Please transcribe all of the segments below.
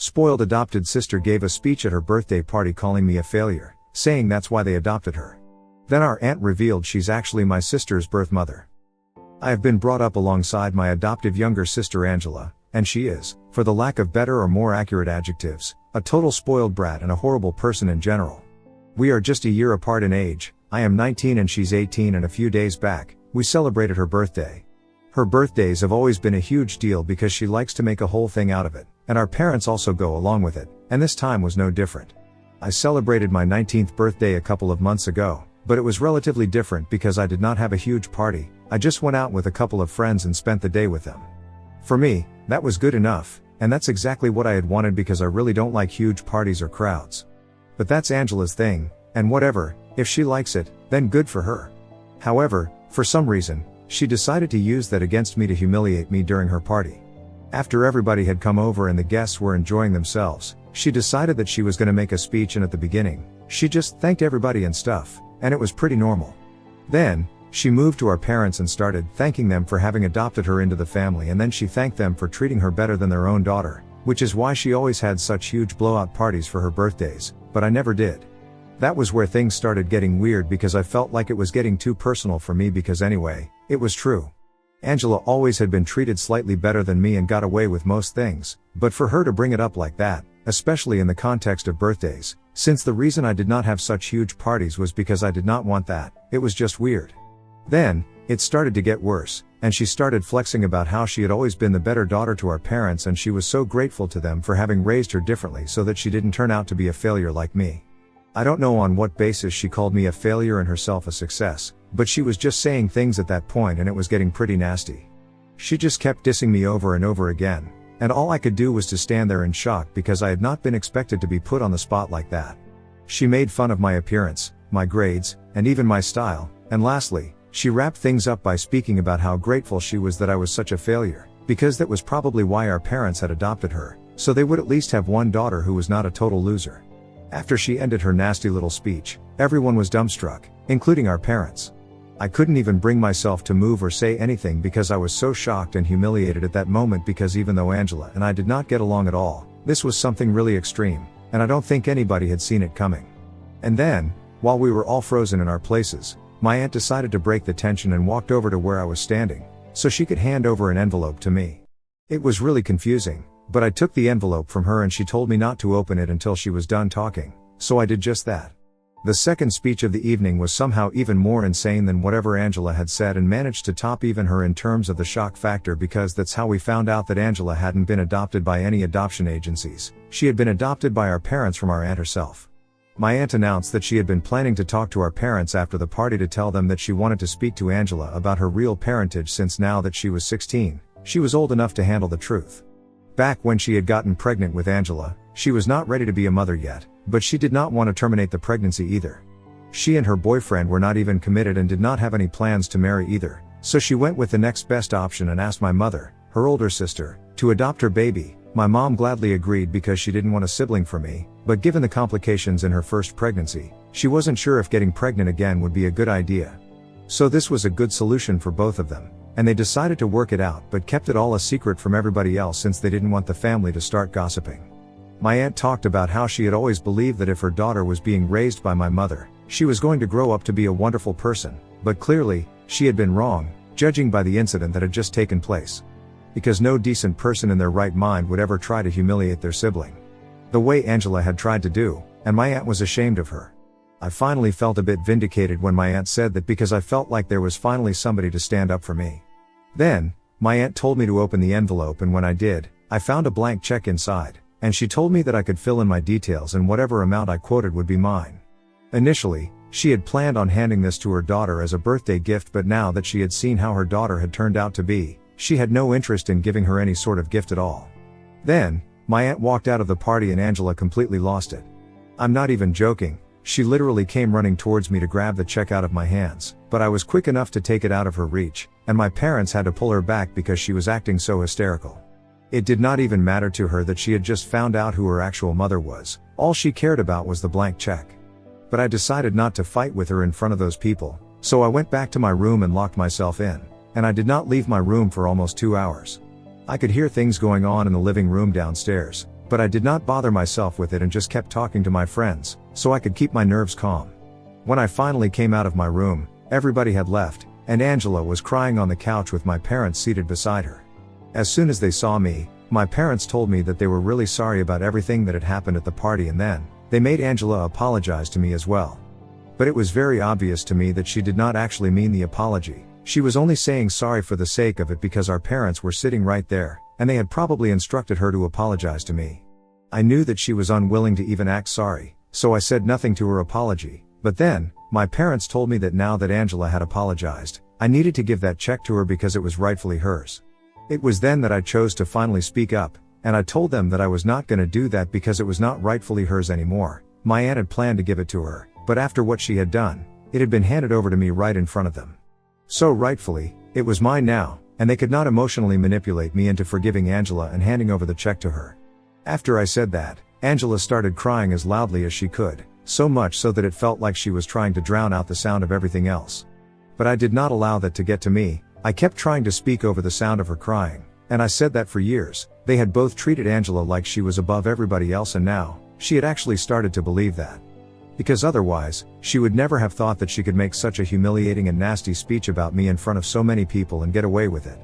spoiled adopted sister gave a speech at her birthday party calling me a failure, saying that's why they adopted her. Then our aunt revealed she's actually my sister's birth mother. I have been brought up alongside my adoptive younger sister Angela, and she is, for the lack of better or more accurate adjectives, a total spoiled brat and a horrible person in general. We are just a year apart in age. I am 19 and she's 18, and a few days back, we celebrated her birthday. Her birthdays have always been a huge deal because she likes to make a whole thing out of it, and our parents also go along with it, and this time was no different. I celebrated my 19th birthday a couple of months ago, but it was relatively different because I did not have a huge party. I just went out with a couple of friends and spent the day with them. For me, that was good enough, and that's exactly what I had wanted because I really don't like huge parties or crowds. But that's Angela's thing, and whatever, if she likes it, then good for her. However, for some reason, she decided to use that against me to humiliate me during her party. After everybody had come over and the guests were enjoying themselves, she decided that she was going to make a speech, and at the beginning, she just thanked everybody and stuff, and it was pretty normal. Then, she moved to our parents and started thanking them for having adopted her into the family, and then she thanked them for treating her better than their own daughter, which is why she always had such huge blowout parties for her birthdays, but I never did. That was where things started getting weird because I felt like it was getting too personal for me because anyway, it was true. Angela always had been treated slightly better than me and got away with most things, but for her to bring it up like that, especially in the context of birthdays, since the reason I did not have such huge parties was because I did not want that, it was just weird. Then, it started to get worse, and she started flexing about how she had always been the better daughter to our parents and she was so grateful to them for having raised her differently so that she didn't turn out to be a failure like me. I don't know on what basis she called me a failure and herself a success, but she was just saying things at that point and it was getting pretty nasty. She just kept dissing me over and over again, and all I could do was to stand there in shock because I had not been expected to be put on the spot like that. She made fun of my appearance, my grades, and even my style, and lastly, she wrapped things up by speaking about how grateful she was that I was such a failure, because that was probably why our parents had adopted her, so they would at least have one daughter who was not a total loser. After she ended her nasty little speech, everyone was dumbstruck, including our parents. I couldn't even bring myself to move or say anything because I was so shocked and humiliated at that moment because even though Angela and I did not get along at all, this was something really extreme, and I don't think anybody had seen it coming. And then, while we were all frozen in our places, my aunt decided to break the tension and walked over to where I was standing, so she could hand over an envelope to me. It was really confusing, but I took the envelope from her and she told me not to open it until she was done talking, so I did just that. The second speech of the evening was somehow even more insane than whatever Angela had said and managed to top even her in terms of the shock factor because that's how we found out that Angela hadn't been adopted by any adoption agencies. She had been adopted by our parents from our aunt herself. My aunt announced that she had been planning to talk to our parents after the party to tell them that she wanted to speak to Angela about her real parentage since now that she was 16, she was old enough to handle the truth. Back when she had gotten pregnant with Angela, she was not ready to be a mother yet, but she did not want to terminate the pregnancy either. She and her boyfriend were not even committed and did not have any plans to marry either, so she went with the next best option and asked my mother, her older sister, to adopt her baby. My mom gladly agreed because she didn't want a sibling for me, but given the complications in her first pregnancy, she wasn't sure if getting pregnant again would be a good idea. So this was a good solution for both of them, and they decided to work it out but kept it all a secret from everybody else since they didn't want the family to start gossiping. My aunt talked about how she had always believed that if her daughter was being raised by my mother, she was going to grow up to be a wonderful person, but clearly, she had been wrong, judging by the incident that had just taken place. Because no decent person in their right mind would ever try to humiliate their sibling the way Angela had tried to do, and my aunt was ashamed of her. I finally felt a bit vindicated when my aunt said that because I felt like there was finally somebody to stand up for me. Then, my aunt told me to open the envelope, and when I did, I found a blank check inside, and she told me that I could fill in my details and whatever amount I quoted would be mine. Initially, she had planned on handing this to her daughter as a birthday gift, but now that she had seen how her daughter had turned out to be, she had no interest in giving her any sort of gift at all. Then, my aunt walked out of the party and Angela completely lost it. I'm not even joking, she literally came running towards me to grab the check out of my hands, but I was quick enough to take it out of her reach, and my parents had to pull her back because she was acting so hysterical. It did not even matter to her that she had just found out who her actual mother was, all she cared about was the blank check. But I decided not to fight with her in front of those people, so I went back to my room and locked myself in, and I did not leave my room for almost 2 hours. I could hear things going on in the living room downstairs, but I did not bother myself with it and just kept talking to my friends, so I could keep my nerves calm. When I finally came out of my room, everybody had left, and Angela was crying on the couch with my parents seated beside her. As soon as they saw me, my parents told me that they were really sorry about everything that had happened at the party, and then they made Angela apologize to me as well. But it was very obvious to me that she did not actually mean the apology. She was only saying sorry for the sake of it because our parents were sitting right there, and they had probably instructed her to apologize to me. I knew that she was unwilling to even act sorry, so I said nothing to her apology, but then, my parents told me that now that Angela had apologized, I needed to give that check to her because it was rightfully hers. It was then that I chose to finally speak up, and I told them that I was not going to do that because it was not rightfully hers anymore. My aunt had planned to give it to her, but after what she had done, it had been handed over to me right in front of them. So rightfully, it was mine now, and they could not emotionally manipulate me into forgiving Angela and handing over the check to her. After I said that, Angela started crying as loudly as she could, so much so that it felt like she was trying to drown out the sound of everything else. But I did not allow that to get to me. I kept trying to speak over the sound of her crying, and I said that for years, they had both treated Angela like she was above everybody else, and now, she had actually started to believe that. Because otherwise, she would never have thought that she could make such a humiliating and nasty speech about me in front of so many people and get away with it.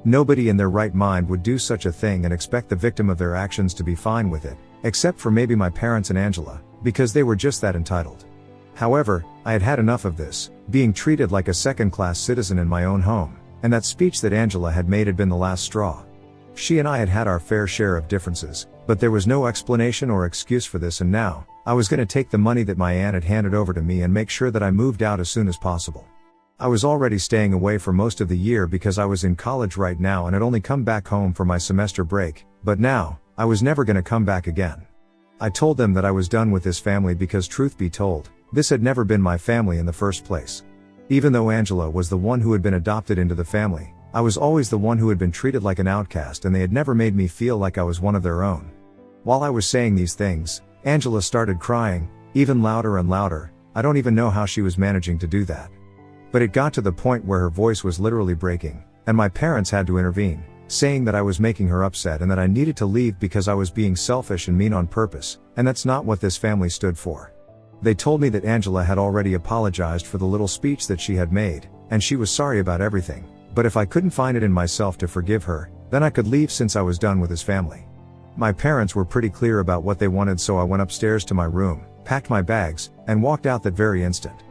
Nobody in their right mind would do such a thing and expect the victim of their actions to be fine with it, except for maybe my parents and Angela, because they were just that entitled. However, I had had enough of this, being treated like a second-class citizen in my own home, and that speech that Angela had made had been the last straw. She and I had had our fair share of differences, but there was no explanation or excuse for this, and now, I was going to take the money that my aunt had handed over to me and make sure that I moved out as soon as possible. I was already staying away for most of the year because I was in college right now and had only come back home for my semester break, but now, I was never going to come back again. I told them that I was done with this family because, truth be told, this had never been my family in the first place. Even though Angela was the one who had been adopted into the family, I was always the one who had been treated like an outcast, and they had never made me feel like I was one of their own. While I was saying these things, Angela started crying, even louder and louder. I don't even know how she was managing to do that. But it got to the point where her voice was literally breaking, and my parents had to intervene, saying that I was making her upset and that I needed to leave because I was being selfish and mean on purpose, and that's not what this family stood for. They told me that Angela had already apologized for the little speech that she had made, and she was sorry about everything, but if I couldn't find it in myself to forgive her, then I could leave since I was done with his family. My parents were pretty clear about what they wanted, so I went upstairs to my room, packed my bags, and walked out that very instant.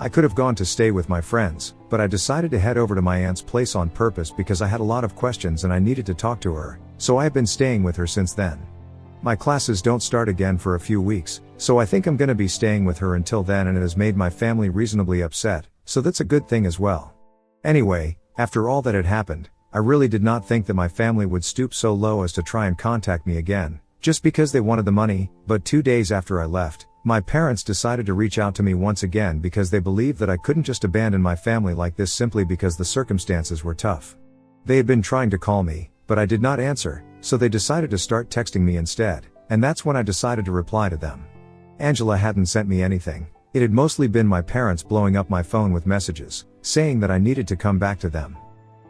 I could have gone to stay with my friends, but I decided to head over to my aunt's place on purpose because I had a lot of questions and I needed to talk to her, so I have been staying with her since then. My classes don't start again for a few weeks, so I think I'm gonna be staying with her until then, and it has made my family reasonably upset, so that's a good thing as well. Anyway, after all that had happened, I really did not think that my family would stoop so low as to try and contact me again, just because they wanted the money, but 2 days after I left, my parents decided to reach out to me once again because they believed that I couldn't just abandon my family like this simply because the circumstances were tough. They had been trying to call me, but I did not answer, so they decided to start texting me instead, and that's when I decided to reply to them. Angela hadn't sent me anything. It had mostly been my parents blowing up my phone with messages, saying that I needed to come back to them.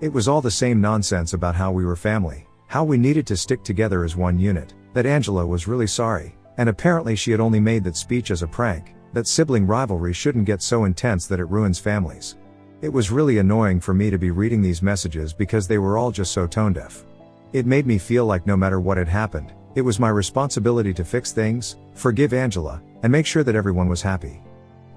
It was all the same nonsense about how we were family, how we needed to stick together as one unit, that Angela was really sorry, and apparently she had only made that speech as a prank, that sibling rivalry shouldn't get so intense that it ruins families. It was really annoying for me to be reading these messages because they were all just so tone-deaf. It made me feel like no matter what had happened, it was my responsibility to fix things, forgive Angela, and make sure that everyone was happy.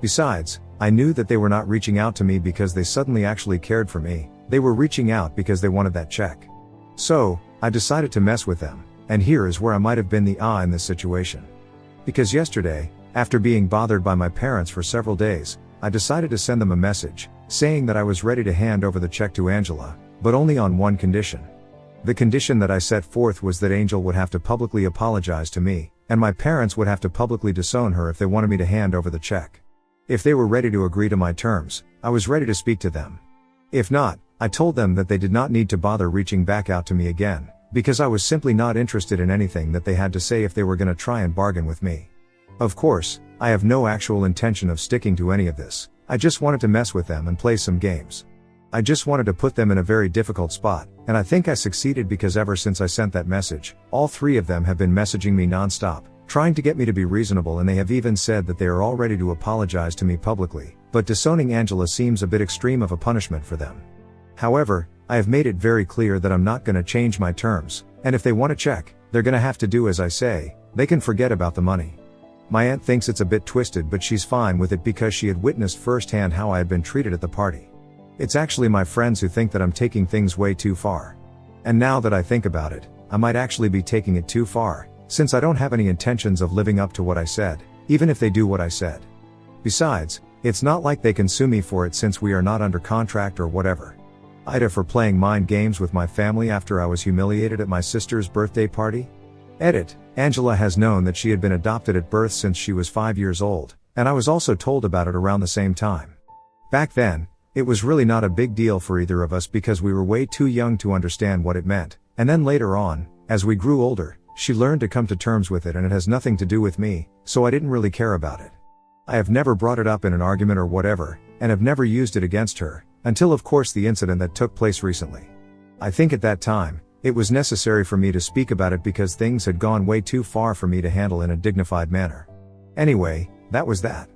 Besides, I knew that they were not reaching out to me because they suddenly actually cared for me, they were reaching out because they wanted that check. So, I decided to mess with them, and here is where I might have been the in this situation. Because yesterday, after being bothered by my parents for several days, I decided to send them a message, saying that I was ready to hand over the check to Angela, but only on one condition. The condition that I set forth was that Angel would have to publicly apologize to me, and my parents would have to publicly disown her if they wanted me to hand over the check. If they were ready to agree to my terms, I was ready to speak to them. If not, I told them that they did not need to bother reaching back out to me again, because I was simply not interested in anything that they had to say if they were going to try and bargain with me. Of course, I have no actual intention of sticking to any of this. I just wanted to mess with them and play some games. I just wanted to put them in a very difficult spot, and I think I succeeded because ever since I sent that message, all three of them have been messaging me non-stop, trying to get me to be reasonable, and they have even said that they are all ready to apologize to me publicly, but disowning Angela seems a bit extreme of a punishment for them. However, I have made it very clear that I'm not gonna change my terms, and if they want to check, they're gonna have to do as I say. They can forget about the money. My aunt thinks it's a bit twisted, but she's fine with it because she had witnessed firsthand how I had been treated at the party. It's actually my friends who think that I'm taking things way too far. And now that I think about it, I might actually be taking it too far, since I don't have any intentions of living up to what I said, even if they do what I said. Besides, it's not like they can sue me for it since we are not under contract or whatever. Ida for playing mind games with my family after I was humiliated at my sister's birthday party? Edit. Angela has known that she had been adopted at birth since she was 5 years old, and I was also told about it around the same time. Back then, it was really not a big deal for either of us because we were way too young to understand what it meant, and then later on, as we grew older, she learned to come to terms with it, and it has nothing to do with me, so I didn't really care about it. I have never brought it up in an argument or whatever, and have never used it against her, until of course the incident that took place recently. I think at that time, it was necessary for me to speak about it because things had gone way too far for me to handle in a dignified manner. Anyway, that was that.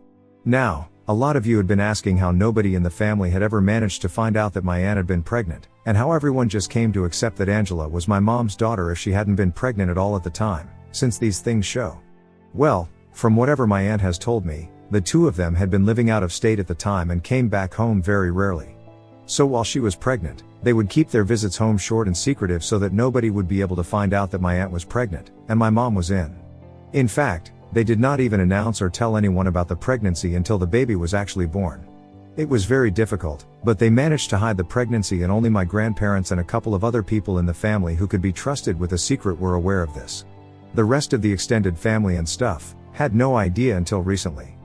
Now, a lot of you had been asking how nobody in the family had ever managed to find out that my aunt had been pregnant, and how everyone just came to accept that Angela was my mom's daughter if she hadn't been pregnant at all at the time, since these things show. Well, from whatever my aunt has told me, the two of them had been living out of state at the time and came back home very rarely. So while she was pregnant, they would keep their visits home short and secretive so that nobody would be able to find out that my aunt was pregnant, and my mom was in. In fact, they did not even announce or tell anyone about the pregnancy until the baby was actually born. It was very difficult, but they managed to hide the pregnancy, and only my grandparents and a couple of other people in the family who could be trusted with a secret were aware of this. The rest of the extended family and stuff had no idea until recently.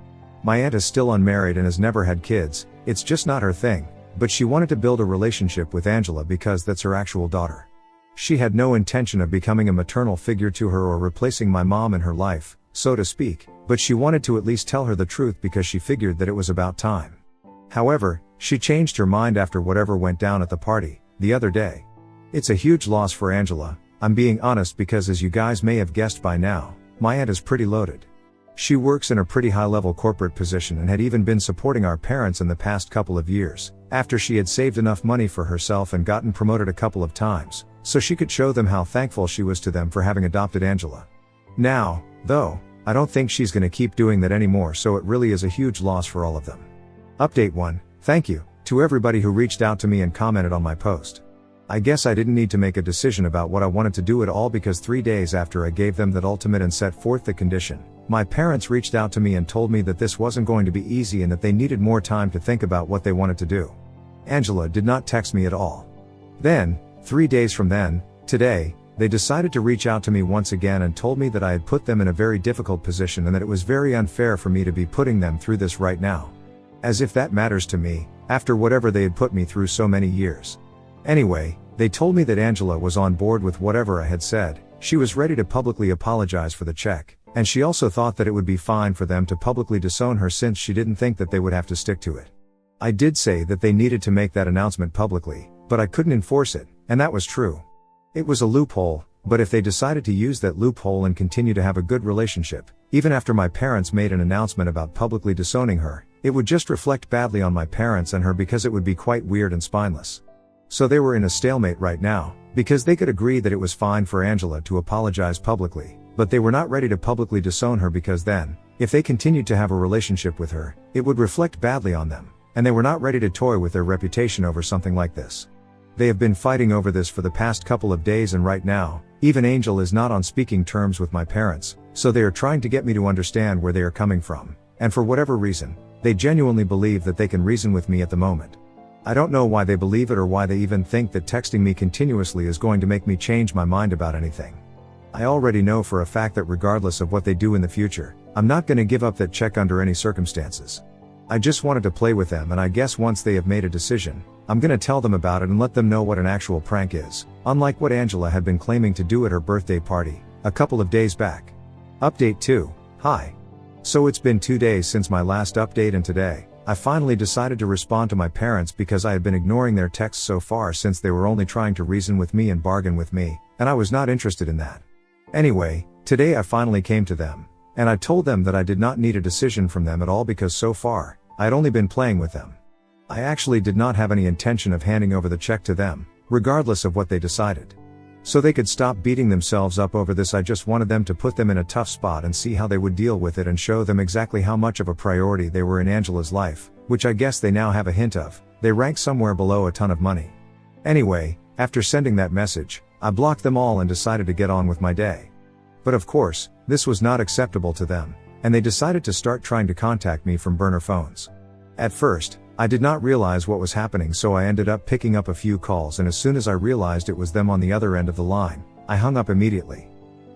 My aunt is still unmarried and has never had kids. It's just not her thing, but she wanted to build a relationship with Angela because that's her actual daughter. She had no intention of becoming a maternal figure to her or replacing my mom in her life, so to speak, but she wanted to at least tell her the truth because she figured that it was about time. However, she changed her mind after whatever went down at the party the other day. It's a huge loss for Angela, I'm being honest, because as you guys may have guessed by now, my aunt is pretty loaded. She works in a pretty high-level corporate position and had even been supporting our parents in the past couple of years, after she had saved enough money for herself and gotten promoted a couple of times, so she could show them how thankful she was to them for having adopted Angela. Now, though, I don't think she's gonna keep doing that anymore, so it really is a huge loss for all of them. Update 1. Thank you to everybody who reached out to me and commented on my post. I guess I didn't need to make a decision about what I wanted to do at all because 3 days after I gave them that ultimate and set forth the condition, my parents reached out to me and told me that this wasn't going to be easy and that they needed more time to think about what they wanted to do. Angela did not text me at all. Then, 3 days from then, today, they decided to reach out to me once again and told me that I had put them in a very difficult position and that it was very unfair for me to be putting them through this right now. As if that matters to me, after whatever they had put me through so many years. Anyway, they told me that Angela was on board with whatever I had said. She was ready to publicly apologize for the check, and she also thought that it would be fine for them to publicly disown her since she didn't think that they would have to stick to it. I did say that they needed to make that announcement publicly, but I couldn't enforce it, and that was true. It was a loophole, but if they decided to use that loophole and continue to have a good relationship, even after my parents made an announcement about publicly disowning her, it would just reflect badly on my parents and her because it would be quite weird and spineless. So they were in a stalemate right now, because they could agree that it was fine for Angela to apologize publicly, but they were not ready to publicly disown her because then, if they continued to have a relationship with her, it would reflect badly on them, and they were not ready to toy with their reputation over something like this. They have been fighting over this for the past couple of days, and right now, even Angel is not on speaking terms with my parents, so they are trying to get me to understand where they are coming from, and for whatever reason, they genuinely believe that they can reason with me at the moment. I don't know why they believe it or why they even think that texting me continuously is going to make me change my mind about anything. I already know for a fact that regardless of what they do in the future, I'm not going to give up that check under any circumstances. I just wanted to play with them, and I guess once they have made a decision, I'm going to tell them about it and let them know what an actual prank is, unlike what Angela had been claiming to do at her birthday party a couple of days back. Update 2. Hi. So it's been 2 days since my last update, and today, I finally decided to respond to my parents because I had been ignoring their texts so far since they were only trying to reason with me and bargain with me, and I was not interested in that. Anyway, today I finally came to them, and I told them that I did not need a decision from them at all because so far, I had only been playing with them. I actually did not have any intention of handing over the check to them, regardless of what they decided. So they could stop beating themselves up over this. I just wanted them to put them in a tough spot and see how they would deal with it and show them exactly how much of a priority they were in Angela's life, which I guess they now have a hint of. They rank somewhere below a ton of money. Anyway, after sending that message, I blocked them all and decided to get on with my day. But of course, this was not acceptable to them, and they decided to start trying to contact me from burner phones. At first, I did not realize what was happening, so I ended up picking up a few calls, and as soon as I realized it was them on the other end of the line, I hung up immediately.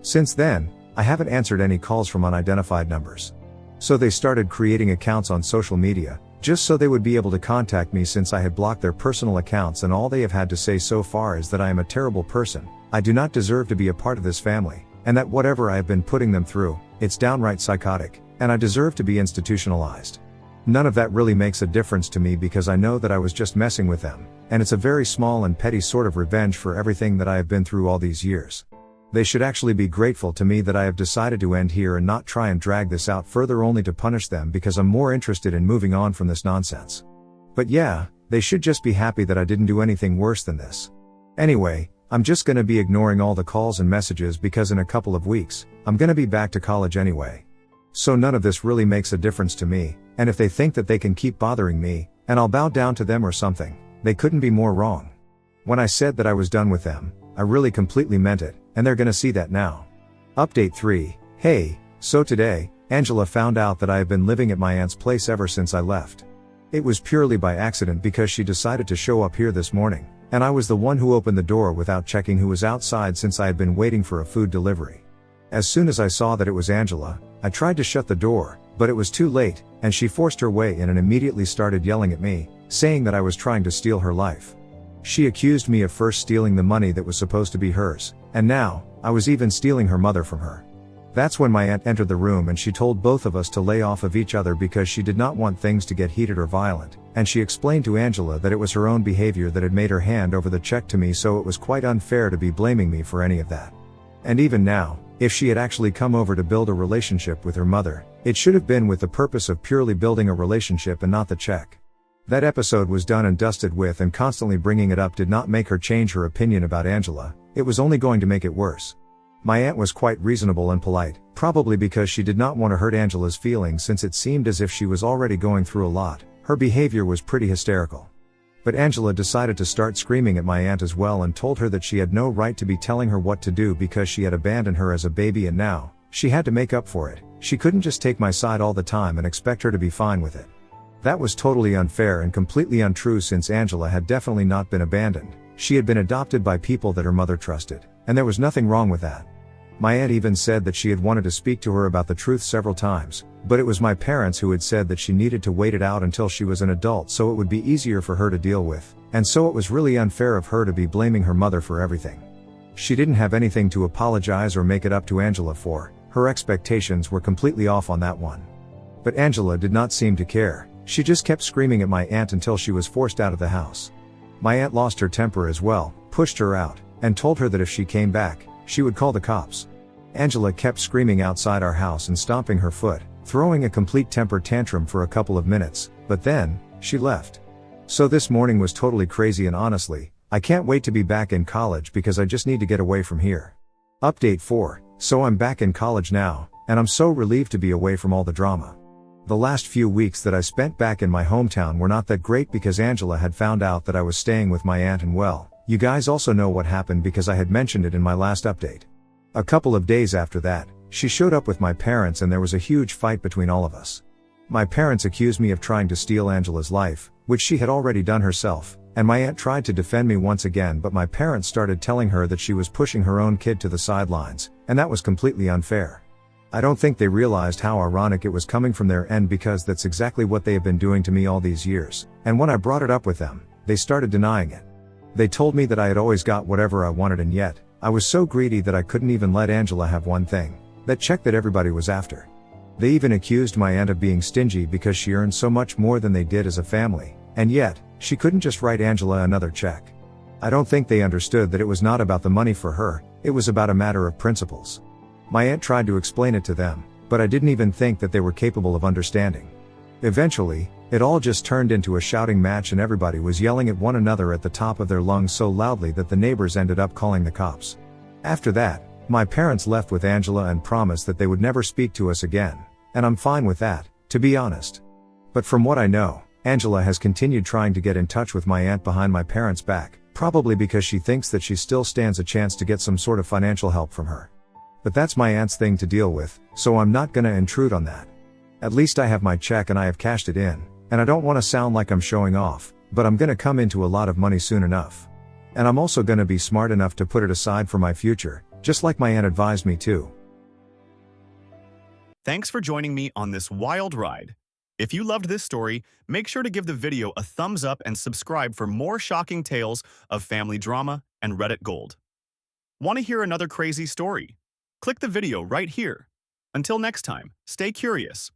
Since then, I haven't answered any calls from unidentified numbers. So they started creating accounts on social media, just so they would be able to contact me since I had blocked their personal accounts, and all they have had to say so far is that I am a terrible person, I do not deserve to be a part of this family, and that whatever I have been putting them through, it's downright psychotic, and I deserve to be institutionalized. None of that really makes a difference to me because I know that I was just messing with them, and it's a very small and petty sort of revenge for everything that I have been through all these years. They should actually be grateful to me that I have decided to end here and not try and drag this out further only to punish them, because I'm more interested in moving on from this nonsense. But yeah, they should just be happy that I didn't do anything worse than this. Anyway, I'm just gonna be ignoring all the calls and messages because in a couple of weeks, I'm gonna be back to college anyway. So none of this really makes a difference to me, and if they think that they can keep bothering me, and I'll bow down to them or something, they couldn't be more wrong. When I said that I was done with them, I really completely meant it, and they're gonna see that now. Update 3, hey, so today, Angela found out that I have been living at my aunt's place ever since I left. It was purely by accident because she decided to show up here this morning, and I was the one who opened the door without checking who was outside since I had been waiting for a food delivery. As soon as I saw that it was Angela, I tried to shut the door, but it was too late, and she forced her way in and immediately started yelling at me, saying that I was trying to steal her life. She accused me of first stealing the money that was supposed to be hers, and now, I was even stealing her mother from her. That's when my aunt entered the room and she told both of us to lay off of each other because she did not want things to get heated or violent, and she explained to Angela that it was her own behavior that had made her hand over the check to me, so it was quite unfair to be blaming me for any of that. And even now, if she had actually come over to build a relationship with her mother, it should have been with the purpose of purely building a relationship and not the check. That episode was done and dusted with, and constantly bringing it up did not make her change her opinion about Angela, it was only going to make it worse. My aunt was quite reasonable and polite, probably because she did not want to hurt Angela's feelings since it seemed as if she was already going through a lot. Her behavior was pretty hysterical. But Angela decided to start screaming at my aunt as well and told her that she had no right to be telling her what to do because she had abandoned her as a baby and now, she had to make up for it. She couldn't just take my side all the time and expect her to be fine with it. That was totally unfair and completely untrue since Angela had definitely not been abandoned. She had been adopted by people that her mother trusted, and there was nothing wrong with that. My aunt even said that she had wanted to speak to her about the truth several times, but it was my parents who had said that she needed to wait it out until she was an adult so it would be easier for her to deal with, and so it was really unfair of her to be blaming her mother for everything. She didn't have anything to apologize or make it up to Angela for, her expectations were completely off on that one. But Angela did not seem to care, she just kept screaming at my aunt until she was forced out of the house. My aunt lost her temper as well, pushed her out, and told her that if she came back, she would call the cops. Angela kept screaming outside our house and stomping her foot, throwing a complete temper tantrum for a couple of minutes, but then, she left. So this morning was totally crazy, and honestly, I can't wait to be back in college because I just need to get away from here. Update 4, so I'm back in college now, and I'm so relieved to be away from all the drama. The last few weeks that I spent back in my hometown were not that great because Angela had found out that I was staying with my aunt, and well, you guys also know what happened because I had mentioned it in my last update. A couple of days after that, she showed up with my parents and there was a huge fight between all of us. My parents accused me of trying to steal Angela's life, which she had already done herself, and my aunt tried to defend me once again, but my parents started telling her that she was pushing her own kid to the sidelines, and that was completely unfair. I don't think they realized how ironic it was coming from their end because that's exactly what they have been doing to me all these years, and when I brought it up with them, they started denying it. They told me that I had always got whatever I wanted, and yet, I was so greedy that I couldn't even let Angela have one thing, that check that everybody was after. They even accused my aunt of being stingy because she earned so much more than they did as a family, and yet, she couldn't just write Angela another check. I don't think they understood that it was not about the money for her, it was about a matter of principles. My aunt tried to explain it to them, but I didn't even think that they were capable of understanding. Eventually, it all just turned into a shouting match and everybody was yelling at one another at the top of their lungs so loudly that the neighbors ended up calling the cops. After that, my parents left with Angela and promised that they would never speak to us again, and I'm fine with that, to be honest. But from what I know, Angela has continued trying to get in touch with my aunt behind my parents' back, probably because she thinks that she still stands a chance to get some sort of financial help from her. But that's my aunt's thing to deal with, so I'm not gonna intrude on that. At least I have my check and I have cashed it in, and I don't want to sound like I'm showing off, but I'm gonna come into a lot of money soon enough. And I'm also gonna be smart enough to put it aside for my future, just like my aunt advised me to. Thanks for joining me on this wild ride. If you loved this story, make sure to give the video a thumbs up and subscribe for more shocking tales of family drama and Reddit gold. Want to hear another crazy story? Click the video right here. Until next time, stay curious.